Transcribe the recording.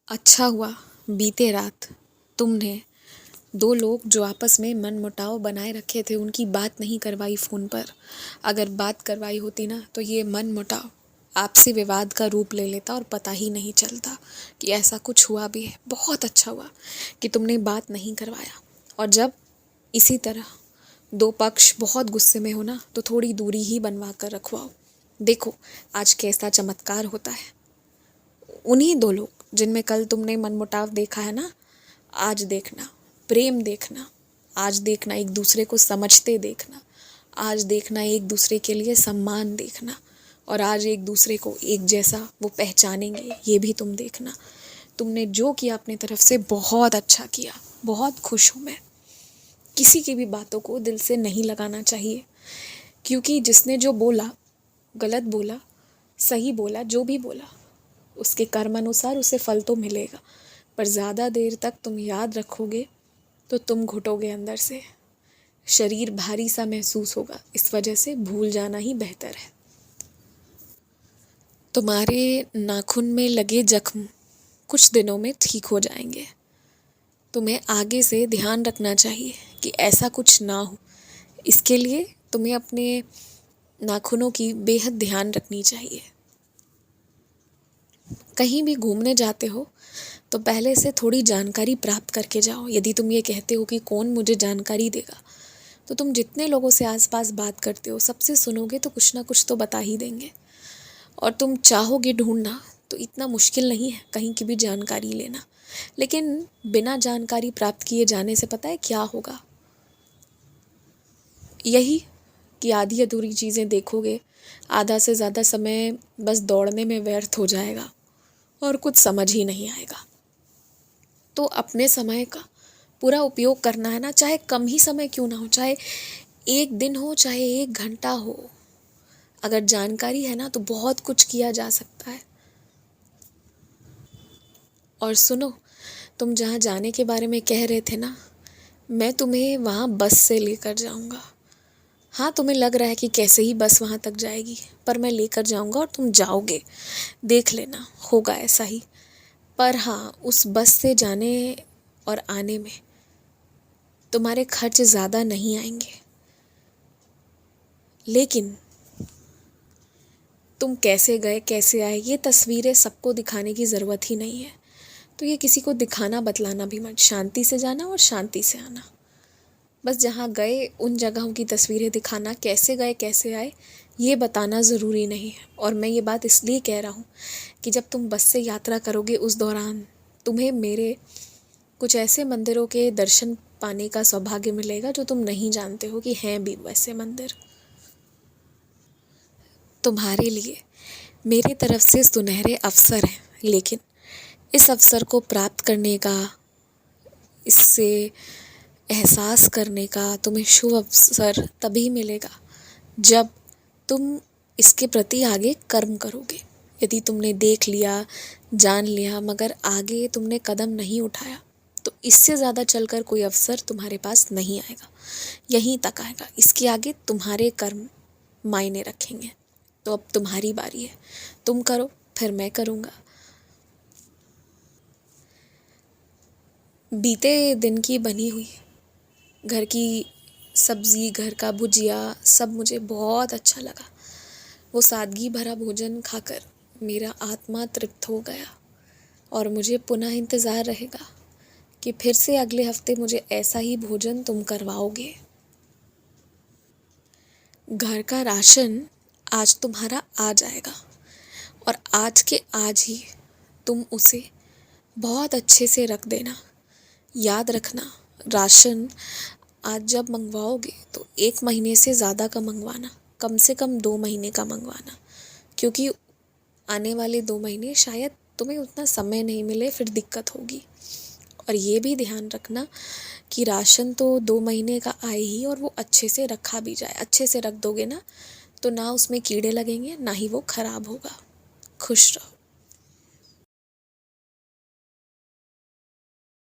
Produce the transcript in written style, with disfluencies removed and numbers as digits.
अच्छा हुआ बीते रात तुमने दो लोग जो आपस में मनमुटाव बनाए रखे थे उनकी बात नहीं करवाई फ़ोन पर। अगर बात करवाई होती ना तो ये मनमुटाव आपसी विवाद का रूप ले लेता और पता ही नहीं चलता कि ऐसा कुछ हुआ भी है। बहुत अच्छा हुआ कि तुमने बात नहीं करवाया। और जब इसी तरह दो पक्ष बहुत गुस्से में हो ना तो थोड़ी दूरी ही बनवा कर रखवाओ। देखो आज कैसा चमत्कार होता है। उन्हीं दो लोग जिनमें कल तुमने मनमुटाव देखा है ना, आज देखना प्रेम देखना, आज देखना एक दूसरे को समझते देखना, आज देखना एक दूसरे के लिए सम्मान देखना, और आज एक दूसरे को एक जैसा वो पहचानेंगे ये भी तुम देखना। तुमने जो किया अपनी तरफ से बहुत अच्छा किया, बहुत खुश हूँ मैं। किसी की भी बातों को दिल से नहीं लगाना चाहिए, क्योंकि जिसने जो बोला, गलत बोला, सही बोला, जो भी बोला, उसके कर्म अनुसार उसे फल तो मिलेगा। पर ज़्यादा देर तक तुम याद रखोगे तो तुम घुटोगे अंदर से, शरीर भारी सा महसूस होगा। इस वजह से भूल जाना ही बेहतर है। तुम्हारे नाखून में लगे जख्म कुछ दिनों में ठीक हो जाएंगे। तुम्हें आगे से ध्यान रखना चाहिए कि ऐसा कुछ ना हो। इसके लिए तुम्हें अपने नाखूनों की बेहद ध्यान रखनी चाहिए। कहीं भी घूमने जाते हो तो पहले से थोड़ी जानकारी प्राप्त करके जाओ। यदि तुम ये कहते हो कि कौन मुझे जानकारी देगा, तो तुम जितने लोगों से आसपास बात करते हो सबसे सुनोगे तो कुछ ना कुछ तो बता ही देंगे। और तुम चाहोगे ढूंढना तो इतना मुश्किल नहीं है कहीं की भी जानकारी लेना। लेकिन बिना जानकारी प्राप्त किए जाने से पता है क्या होगा? यही कि आधी अधूरी चीज़ें देखोगे, आधा से ज़्यादा समय बस दौड़ने में व्यर्थ हो जाएगा और कुछ समझ ही नहीं आएगा। तो अपने समय का पूरा उपयोग करना है ना, चाहे कम ही समय क्यों ना हो, चाहे एक दिन हो, चाहे एक घंटा हो। अगर जानकारी है ना तो बहुत कुछ किया जा सकता है। और सुनो, तुम जहाँ जाने के बारे में कह रहे थे ना, मैं तुम्हें वहाँ बस से लेकर जाऊँगा। हाँ, तुम्हें लग रहा है कि कैसे ही बस वहाँ तक जाएगी, पर मैं लेकर जाऊँगा और तुम जाओगे। देख लेना, होगा ऐसा ही। पर हाँ, उस बस से जाने और आने में तुम्हारे खर्च ज़्यादा नहीं आएंगे। लेकिन तुम कैसे गए कैसे आए ये तस्वीरें सबको दिखाने की ज़रूरत ही नहीं है। तो ये किसी को दिखाना बतलाना भी मत। शांति से जाना और शांति से आना। बस जहाँ गए उन जगहों की तस्वीरें दिखाना, कैसे गए कैसे आए ये बताना ज़रूरी नहीं है। और मैं ये बात इसलिए कह रहा हूँ कि जब तुम बस से यात्रा करोगे उस दौरान तुम्हें मेरे कुछ ऐसे मंदिरों के दर्शन पाने का सौभाग्य मिलेगा जो तुम नहीं जानते हो कि हैं भी वैसे मंदिर। तुम्हारे लिए मेरी तरफ से सुनहरे अवसर हैं, लेकिन इस अवसर को प्राप्त करने का, इससे एहसास करने का तुम्हें शुभ अवसर तभी मिलेगा जब तुम इसके प्रति आगे कर्म करोगे। यदि तुमने देख लिया, जान लिया, मगर आगे तुमने कदम नहीं उठाया, तो इससे ज़्यादा चलकर कोई अवसर तुम्हारे पास नहीं आएगा। यहीं तक आएगा। इसके आगे तुम्हारे कर्म मायने रखेंगे। तो अब तुम्हारी बारी है, तुम करो फिर मैं करूँगा। बीते दिन की बनी हुई घर की सब्ज़ी, घर का भुजिया सब मुझे बहुत अच्छा लगा। वो सादगी भरा भोजन खाकर मेरा आत्मा तृप्त हो गया और मुझे पुनः इंतज़ार रहेगा कि फिर से अगले हफ्ते मुझे ऐसा ही भोजन तुम करवाओगे। घर का राशन आज तुम्हारा आ जाएगा और आज के आज ही तुम उसे बहुत अच्छे से रख देना। याद रखना, राशन आज जब मंगवाओगे तो 1 महीने से ज़्यादा का मंगवाना, कम से कम 2 महीने का मंगवाना, क्योंकि आने वाले 2 महीने शायद तुम्हें उतना समय नहीं मिले, फिर दिक्कत होगी। और ये भी ध्यान रखना कि राशन तो 2 महीने का आए ही और वो अच्छे से रखा भी जाए। अच्छे से रख दोगे ना तो ना उसमें कीड़े लगेंगे, ना ही वो खराब होगा। खुश रहो।